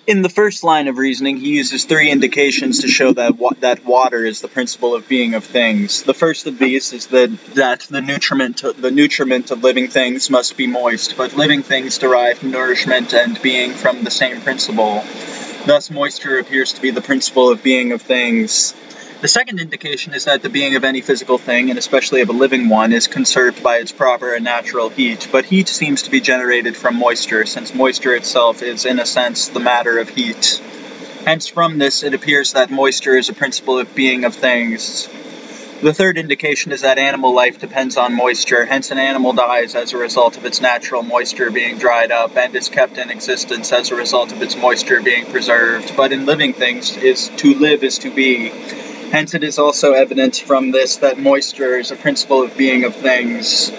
In the first line of reasoning, he uses three indications to show that water is the principle of being of things. The first of these is that the nutriment of living things must be moist, but living things derive nourishment and being from the same principle. Thus, moisture appears to be the principle of being of things. The second indication is that the being of any physical thing, and especially of a living one, is conserved by its proper and natural heat, but heat seems to be generated from moisture, since moisture itself is, in a sense, the matter of heat. Hence, from this, it appears that moisture is a principle of being of things. The third indication is that animal life depends on moisture, hence an animal dies as a result of its natural moisture being dried up, and is kept in existence as a result of its moisture being preserved. But in living things, to live is to be. Hence it is also evident from this that moisture is a principle of being of things.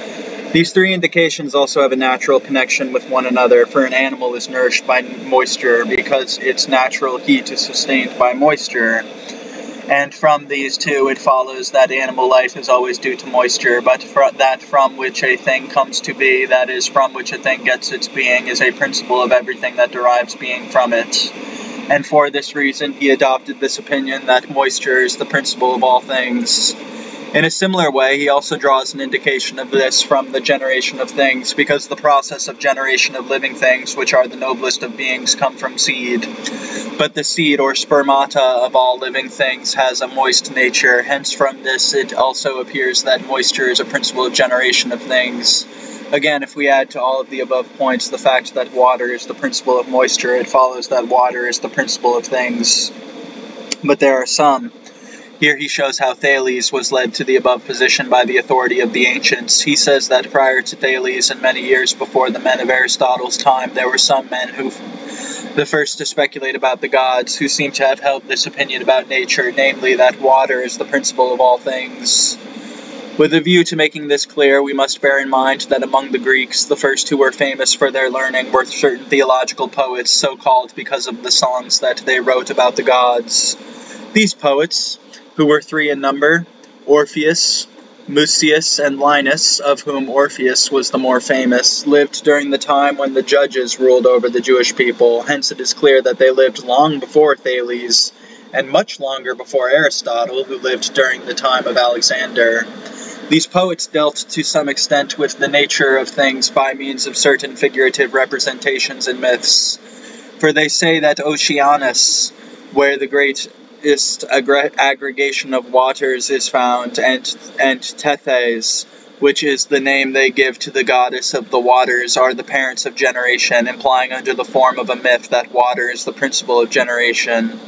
These three indications also have a natural connection with one another, for an animal is nourished by moisture because its natural heat is sustained by moisture. And from these two it follows that animal life is always due to moisture, but that from which a thing comes to be, that is, from which a thing gets its being, is a principle of everything that derives being from it. And for this reason he adopted this opinion that moisture is the principle of all things. In a similar way, he also draws an indication of this from the generation of things, because the process of generation of living things, which are the noblest of beings, come from seed. But the seed, or spermata, of all living things has a moist nature. Hence from this it also appears that moisture is a principle of generation of things. Again, if we add to all of the above points the fact that water is the principle of moisture, it follows that water is the principle of things. But there are some. Here he shows how Thales was led to the above position by the authority of the ancients. He says that prior to Thales and many years before the men of Aristotle's time, there were some men who, the first to speculate about the gods, who seem to have held this opinion about nature, namely that water is the principle of all things. With a view to making this clear, we must bear in mind that among the Greeks, the first who were famous for their learning were certain theological poets, so called because of the songs that they wrote about the gods. These poets, who were three in number, Orpheus, Musaeus, and Linus, of whom Orpheus was the more famous, lived during the time when the judges ruled over the Jewish people. Hence it is clear that they lived long before Thales, and much longer before Aristotle, who lived during the time of Alexander. These poets dealt to some extent with the nature of things by means of certain figurative representations and myths. For they say that Oceanus, where the greatest aggregation of waters is found, and Tethys, which is the name they give to the goddess of the waters, are the parents of generation, implying under the form of a myth that water is the principle of generation.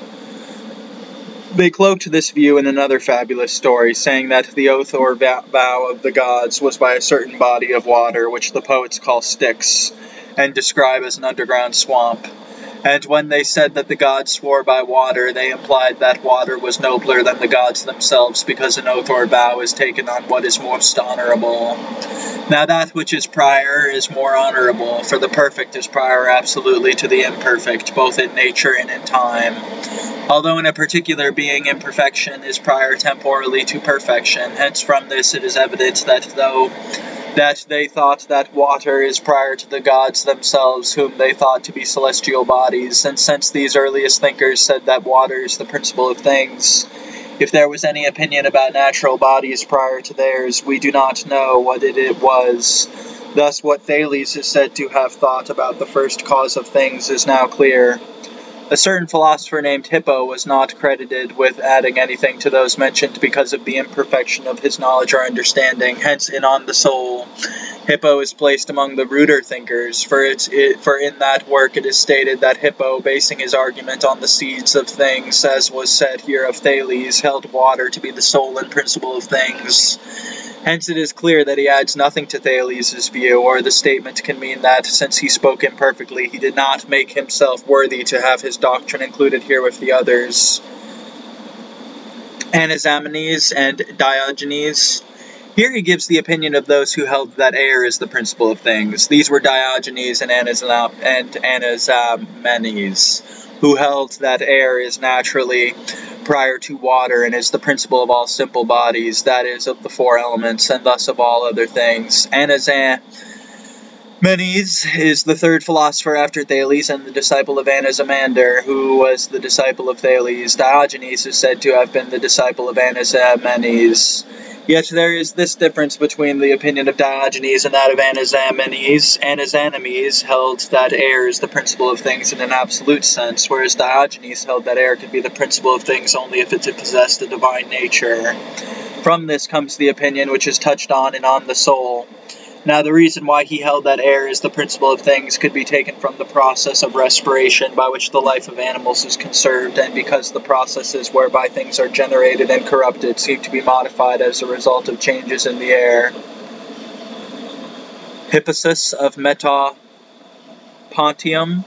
They cloaked this view in another fabulous story, saying that the oath or vow of the gods was by a certain body of water, which the poets call Styx, and describe as an underground swamp. And when they said that the gods swore by water, they implied that water was nobler than the gods themselves, because an oath or vow is taken on what is most honorable. Now that which is prior is more honorable, for the perfect is prior absolutely to the imperfect, both in nature and in time. Although in a particular being imperfection is prior temporally to perfection, hence from this it is evident that they thought that water is prior to the gods themselves, whom they thought to be celestial bodies, and since these earliest thinkers said that water is the principle of things, if there was any opinion about natural bodies prior to theirs, we do not know what it was. Thus what Thales is said to have thought about the first cause of things is now clear. A certain philosopher named Hippo was not credited with adding anything to those mentioned because of the imperfection of his knowledge or understanding. Hence, in On the Soul, Hippo is placed among the ruder thinkers, for in that work it is stated that Hippo, basing his argument on the seeds of things, as was said here of Thales, held water to be the soul and principle of things. Hence it is clear that he adds nothing to Thales' view, or the statement can mean that, since he spoke imperfectly, he did not make himself worthy to have his doctrine included here with the others. Anazamines and Diogenes. Here he gives the opinion of those who held that air is the principle of things. These were Diogenes and Anazamines, who held that air is naturally prior to water and is the principle of all simple bodies, that is, of the four elements, and thus of all other things. Menes is the third philosopher after Thales and the disciple of Anazamander, who was the disciple of Thales. Diogenes is said to have been the disciple of Anazamines. Yet there is this difference between the opinion of Diogenes and that of Anazamines. Anazamines held that air is the principle of things in an absolute sense, whereas Diogenes held that air could be the principle of things only if it possessed a divine nature. From this comes the opinion which is touched on in On the Soul. Now, the reason why he held that air is the principle of things could be taken from the process of respiration by which the life of animals is conserved, and because the processes whereby things are generated and corrupted seem to be modified as a result of changes in the air. Hypocess of Pontium.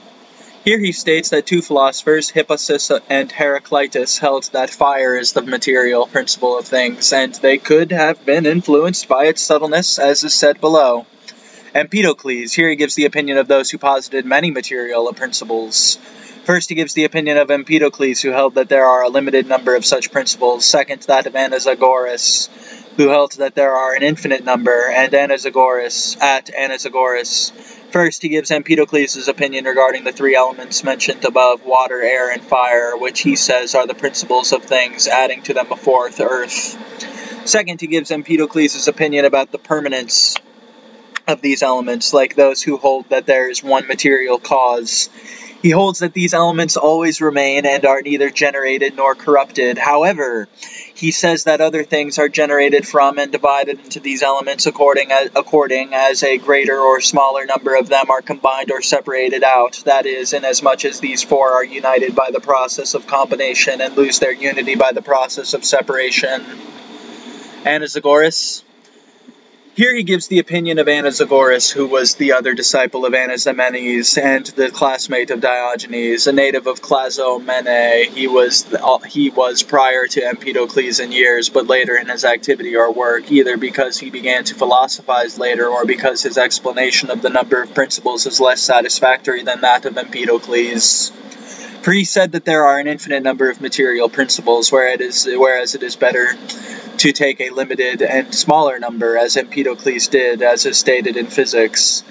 Here he states that two philosophers, Hypocess and Heraclitus, held that fire is the material principle of things, and they could have been influenced by its subtleness, as is said below. Empedocles, here he gives the opinion of those who posited many material principles. First, he gives the opinion of Empedocles, who held that there are a limited number of such principles. Second, that of Anaxagoras, who held that there are an infinite number, and Anaxagoras. First, he gives Empedocles' opinion regarding the three elements mentioned above, water, air, and fire, which he says are the principles of things, adding to them a fourth, earth. Second, he gives Empedocles' opinion about the permanence of these elements, like those who hold that there is one material cause. He holds that these elements always remain and are neither generated nor corrupted. However, he says that other things are generated from and divided into these elements according as a greater or smaller number of them are combined or separated out. That is, inasmuch as these four are united by the process of combination and lose their unity by the process of separation. Anaxagoras. Here he gives the opinion of Anaxagoras, who was the other disciple of Anazamines and the classmate of Diogenes, a native of Clazomene. He was prior to Empedocles in years, but later in his activity or work, either because he began to philosophize later or because his explanation of the number of principles is less satisfactory than that of Empedocles. For he said that there are an infinite number of material principles, whereas it is better to take a limited and smaller number, as Empedocles did, as is stated in Physics.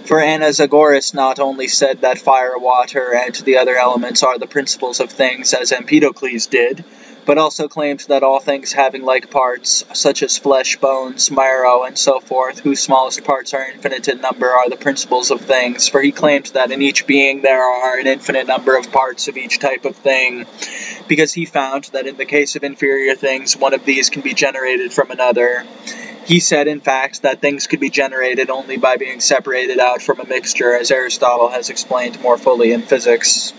For Anaxagoras not only said that fire, water, and the other elements are the principles of things, as Empedocles did, but also claimed that all things having like parts, such as flesh, bones, marrow, and so forth, whose smallest parts are infinite in number, are the principles of things, for he claimed that in each being there are an infinite number of parts of each type of thing, because he found that in the case of inferior things, one of these can be generated from another. He said, in fact, that things could be generated only by being separated out from a mixture, as Aristotle has explained more fully in Physics.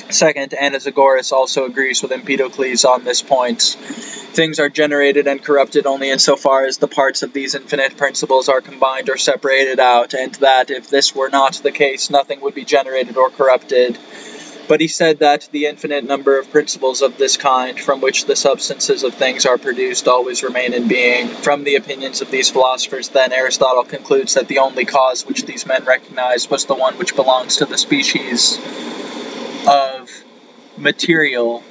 Second, Anaxagoras also agrees with Empedocles on this point. Things are generated and corrupted only insofar as the parts of these infinite principles are combined or separated out, and that if this were not the case, nothing would be generated or corrupted. But he said that the infinite number of principles of this kind, from which the substances of things are produced, always remain in being. From the opinions of these philosophers, then, Aristotle concludes that the only cause which these men recognized was the one which belongs to the species of material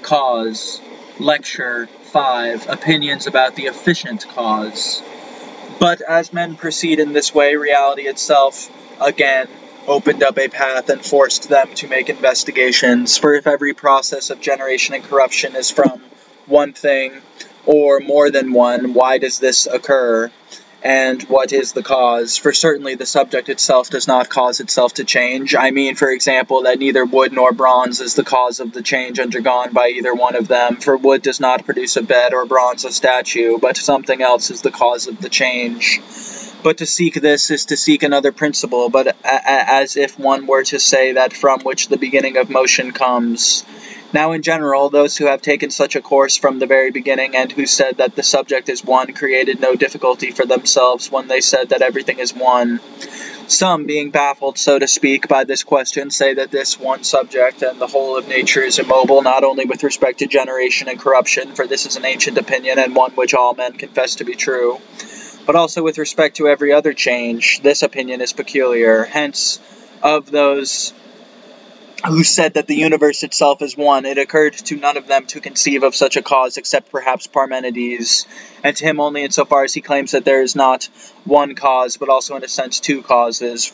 cause. Lecture 5. Opinions about the efficient cause. But as men proceed in this way, reality itself, again, opened up a path and forced them to make investigations. For if every process of generation and corruption is from one thing, or more than one, why does this occur? And what is the cause? For certainly the subject itself does not cause itself to change. I mean, for example, that neither wood nor bronze is the cause of the change undergone by either one of them. For wood does not produce a bed or bronze a statue, but something else is the cause of the change. But to seek this is to seek another principle, but as if one were to say that from which the beginning of motion comes. Now, in general, those who have taken such a course from the very beginning and who said that the subject is one created no difficulty for themselves when they said that everything is one. Some, being baffled, so to speak, by this question, say that this one subject and the whole of nature is immobile, not only with respect to generation and corruption, for this is an ancient opinion and one which all men confess to be true, but also with respect to every other change. This opinion is peculiar. Hence, of those who said that the universe itself is one, it occurred to none of them to conceive of such a cause except perhaps Parmenides, and to him only insofar as he claims that there is not one cause, but also in a sense two causes.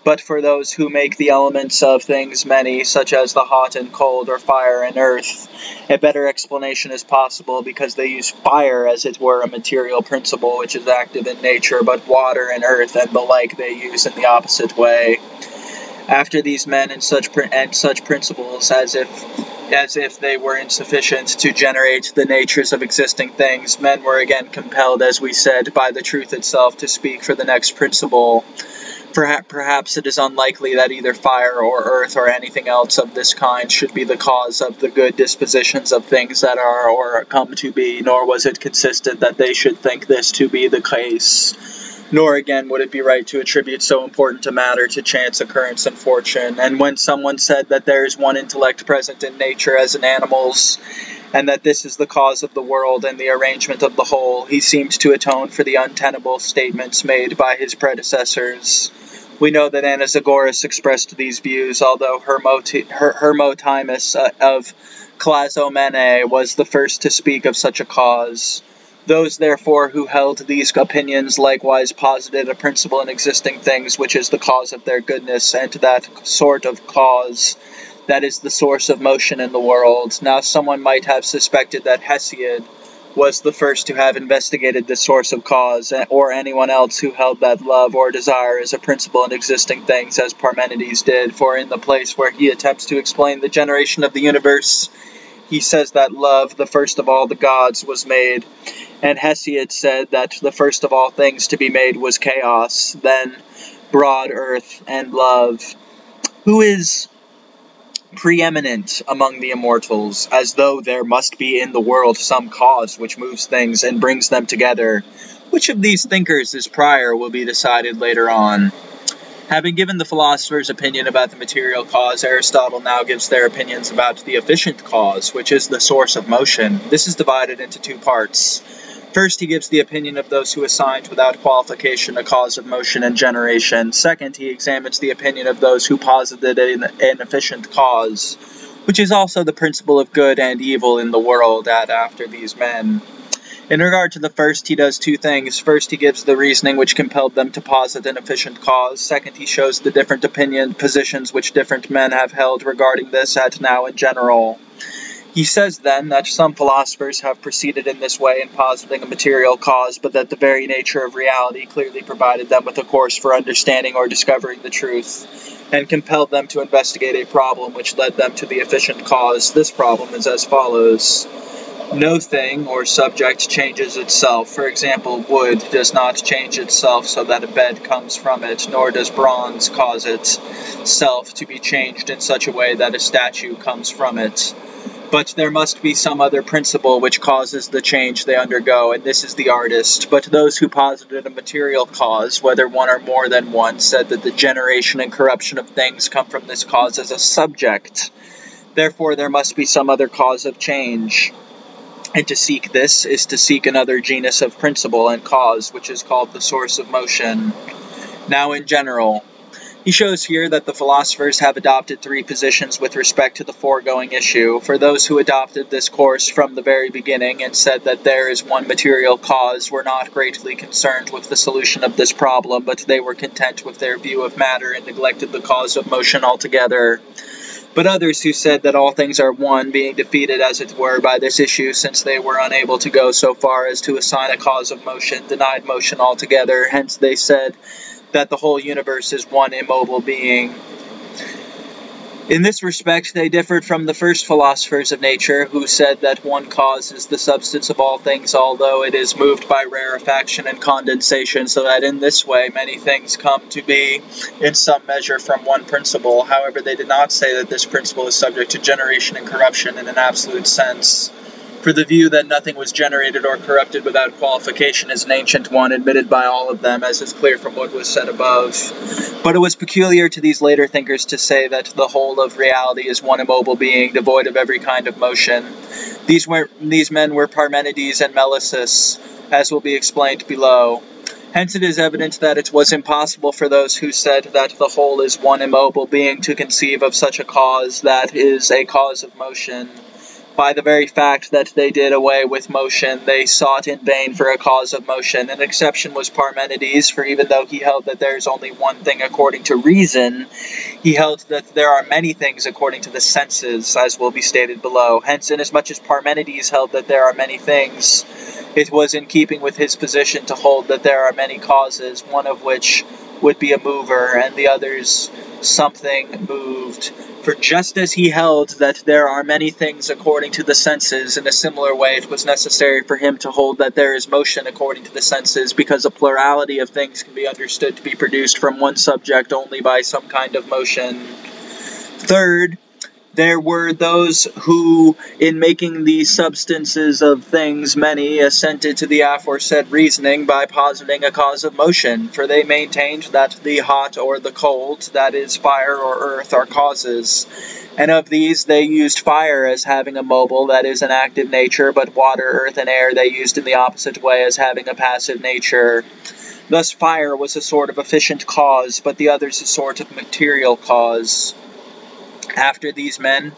But for those who make the elements of things many, such as the hot and cold, or fire and earth, a better explanation is possible, because they use fire as it were a material principle which is active in nature, but water and earth and the like they use in the opposite way. After these men and such principles, as if they were insufficient to generate the natures of existing things, men were again compelled, as we said, by the truth itself to speak for the next principle. Perhaps it is unlikely that either fire or earth or anything else of this kind should be the cause of the good dispositions of things that are or come to be, nor was it consistent that they should think this to be the case. Nor again would it be right to attribute so important a matter to chance occurrence and fortune. And when someone said that there is one intellect present in nature as in animals, and that this is the cause of the world and the arrangement of the whole, he seems to atone for the untenable statements made by his predecessors. We know that Anaxagoras expressed these views, although Hermotimus of Clazomene was the first to speak of such a cause. Those, therefore, who held these opinions likewise posited a principle in existing things which is the cause of their goodness, and that sort of cause that is the source of motion in the world. Now someone might have suspected that Hesiod was the first to have investigated this source of cause, or anyone else who held that love or desire is a principle in existing things, as Parmenides did, for in the place where he attempts to explain the generation of the universe, he says that love, the first of all the gods, was made, and Hesiod said that the first of all things to be made was chaos, then broad earth and love. Who is preeminent among the immortals, as though there must be in the world some cause which moves things and brings them together? Which of these thinkers is prior will be decided later on. Having given the philosopher's opinion about the material cause, Aristotle now gives their opinions about the efficient cause, which is the source of motion. This is divided into two parts. First, he gives the opinion of those who assigned without qualification a cause of motion and generation. Second, he examines the opinion of those who posited an efficient cause, which is also the principle of good and evil in the world after these men. In regard to the first, he does two things. First, he gives the reasoning which compelled them to posit an efficient cause. Second, he shows the different positions which different men have held regarding this now in general. He says, then, that some philosophers have proceeded in this way in positing a material cause, but that the very nature of reality clearly provided them with a course for understanding or discovering the truth, and compelled them to investigate a problem which led them to the efficient cause. This problem is as follows. No thing or subject changes itself. For example, wood does not change itself so that a bed comes from it, nor does bronze cause itself to be changed in such a way that a statue comes from it. But there must be some other principle which causes the change they undergo, and this is the artist. But those who posited a material cause, whether one or more than one, said that the generation and corruption of things come from this cause as a subject. Therefore, there must be some other cause of change. And to seek this is to seek another genus of principle and cause, which is called the source of motion. Now, in general, he shows here that the philosophers have adopted three positions with respect to the foregoing issue. For those who adopted this course from the very beginning and said that there is one material cause were not greatly concerned with the solution of this problem, but they were content with their view of matter and neglected the cause of motion altogether. But others who said that all things are one, being defeated as it were by this issue, since they were unable to go so far as to assign a cause of motion, denied motion altogether. Hence they said that the whole universe is one immobile being. In this respect, they differed from the first philosophers of nature, who said that one cause is the substance of all things, although it is moved by rarefaction and condensation, so that in this way many things come to be in some measure from one principle. However, they did not say that this principle is subject to generation and corruption in an absolute sense. For the view that nothing was generated or corrupted without qualification is an ancient one, admitted by all of them, as is clear from what was said above. But it was peculiar to these later thinkers to say that the whole of reality is one immobile being, devoid of every kind of motion. These men were Parmenides and Melissus, as will be explained below. Hence it is evident that it was impossible for those who said that the whole is one immobile being to conceive of such a cause that is a cause of motion. By the very fact that they did away with motion, they sought in vain for a cause of motion. An exception was Parmenides, for even though he held that there is only one thing according to reason, he held that there are many things according to the senses, as will be stated below. Hence, inasmuch as Parmenides held that there are many things, it was in keeping with his position to hold that there are many causes, one of which would be a mover, and the others something moved. For just as he held that there are many things according to the senses, in a similar way it was necessary for him to hold that there is motion according to the senses, because a plurality of things can be understood to be produced from one subject only by some kind of motion. Third, there were those who, in making the substances of things many, assented to the aforesaid reasoning by positing a cause of motion, for they maintained that the hot or the cold, that is, fire or earth, are causes. And of these they used fire as having a mobile, that is, an active nature, but water, earth, and air they used in the opposite way as having a passive nature. Thus fire was a sort of efficient cause, but the others a sort of material cause. After these men,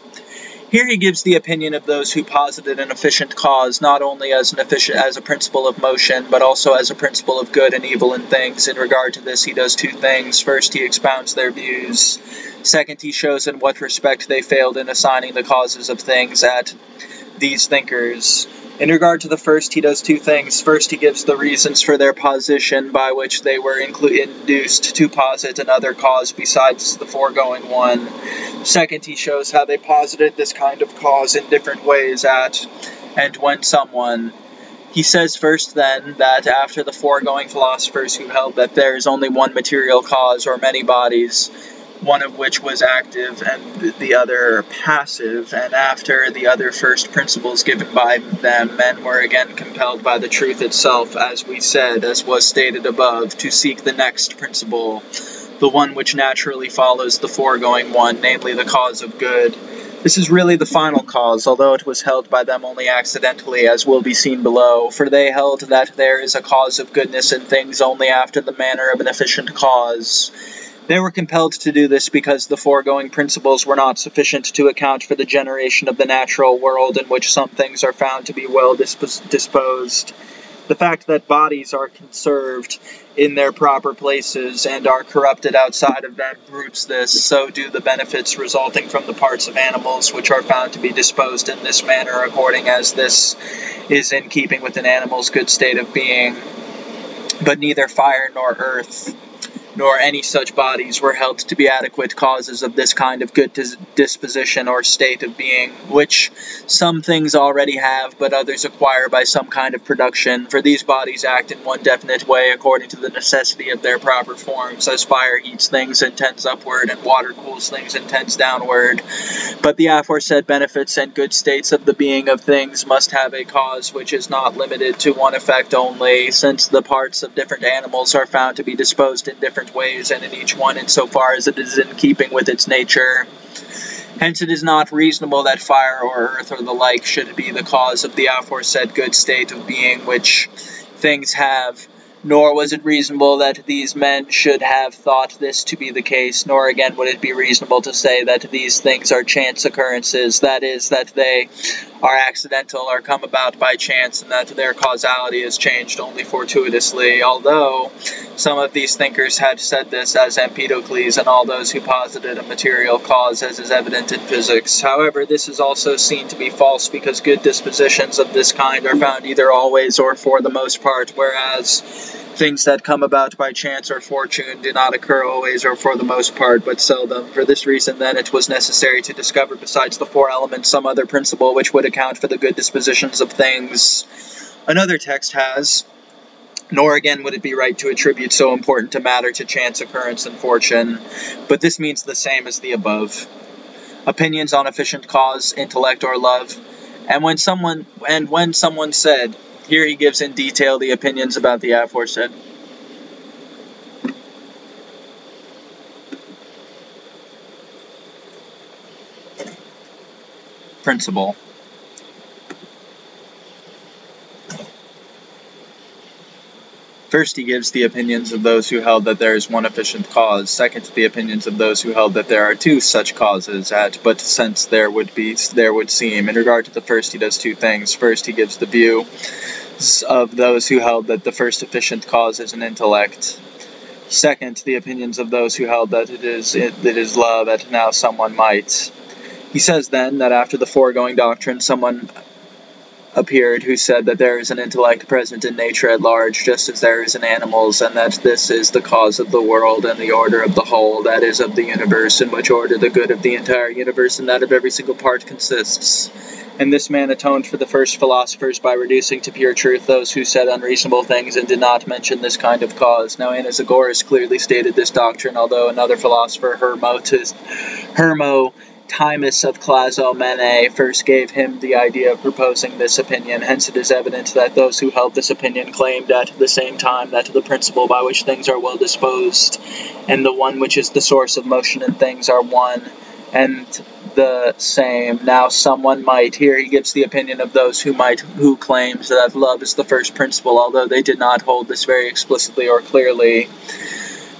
here he gives the opinion of those who posited an efficient cause, not only as a principle of motion, but also as a principle of good and evil in things. In regard to this, he does two things. First, he expounds their views. Second, he shows in what respect they failed in assigning the causes of things at these thinkers. In regard to the first, he does two things. First, he gives the reasons for their position by which they were induced to posit another cause besides the foregoing one. Second, he shows how they posited this kind of cause in different ways at and when someone. He says first, then, that after the foregoing philosophers who held that there is only one material cause or many bodies, one of which was active and the other passive, and after the other first principles given by them, men were again compelled by the truth itself, as we said, as was stated above, to seek the next principle, the one which naturally follows the foregoing one, namely the cause of good. This is really the final cause, although it was held by them only accidentally, as will be seen below, for they held that there is a cause of goodness in things only after the manner of an efficient cause. They were compelled to do this because the foregoing principles were not sufficient to account for the generation of the natural world in which some things are found to be well disposed. The fact that bodies are conserved in their proper places and are corrupted outside of them proves this. So do the benefits resulting from the parts of animals which are found to be disposed in this manner, according as this is in keeping with an animal's good state of being. But neither fire nor earth nor any such bodies were held to be adequate causes of this kind of good disposition or state of being, which some things already have, but others acquire by some kind of production, for these bodies act in one definite way according to the necessity of their proper forms, as fire heats things and tends upward, and water cools things and tends downward. But the aforesaid benefits and good states of the being of things must have a cause which is not limited to one effect only, since the parts of different animals are found to be disposed in different ways, and in each one insofar as it is in keeping with its nature. Hence it is not reasonable that fire or earth or the like should be the cause of the aforesaid good state of being which things have, nor was it reasonable that these men should have thought this to be the case, nor again would it be reasonable to say that these things are chance occurrences, that is, that they are accidental or come about by chance, and that their causality is changed only fortuitously, although some of these thinkers had said this, as Empedocles and all those who posited a material cause, as is evident in physics. However, this is also seen to be false, because good dispositions of this kind are found either always or for the most part, whereas things that come about by chance or fortune do not occur always or for the most part, but seldom. For this reason, then, it was necessary to discover besides the four elements some other principle which would account for the good dispositions of things. Another text has, nor again would it be right to attribute so important a matter to chance occurrence and fortune, but this means the same as the above. Opinions on efficient cause, intellect, or love. And when someone said, here he gives in detail the opinions about the aforesaid principle. First, he gives the opinions of those who held that there is one efficient cause. Second, the opinions of those who held that there are two such causes, but since there would seem. In regard to the first, he does two things. First, he gives the view of those who held that the first efficient cause is an intellect. Second, the opinions of those who held that it is love, and now someone might. He says then that after the foregoing doctrine, someone appeared who said that there is an intellect present in nature at large, just as there is in animals, and that this is the cause of the world and the order of the whole, that is, of the universe, in which order the good of the entire universe and that of every single part consists. And this man atoned for the first philosophers by reducing to pure truth those who said unreasonable things and did not mention this kind of cause. Now Anaxagoras clearly stated this doctrine, although another philosopher, Timus of Clazomene, first gave him the idea of proposing this opinion. Hence it is evident that those who held this opinion claimed at the same time that the principle by which things are well disposed and the one which is the source of motion in things are one and the same. Now someone might, here he gives the opinion of those who claimed that love is the first principle, although they did not hold this very explicitly or clearly.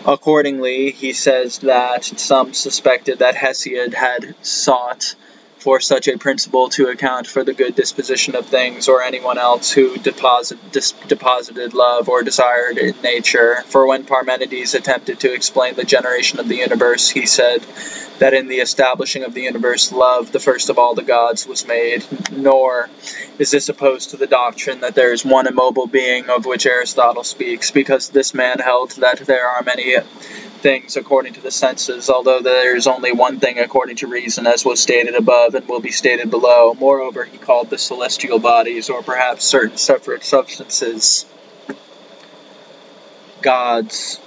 Accordingly, he says that some suspected that Hesiod had sought for such a principle to account for the good disposition of things, or anyone else who deposited love or desired in nature. For when Parmenides attempted to explain the generation of the universe, he said that in the establishing of the universe, love, the first of all the gods, was made. Nor is this opposed to the doctrine that there is one immobile being of which Aristotle speaks, because this man held that there are many things according to the senses, although there is only one thing according to reason, as was stated above and will be stated below. Moreover, he called the celestial bodies, or perhaps certain separate substances, gods.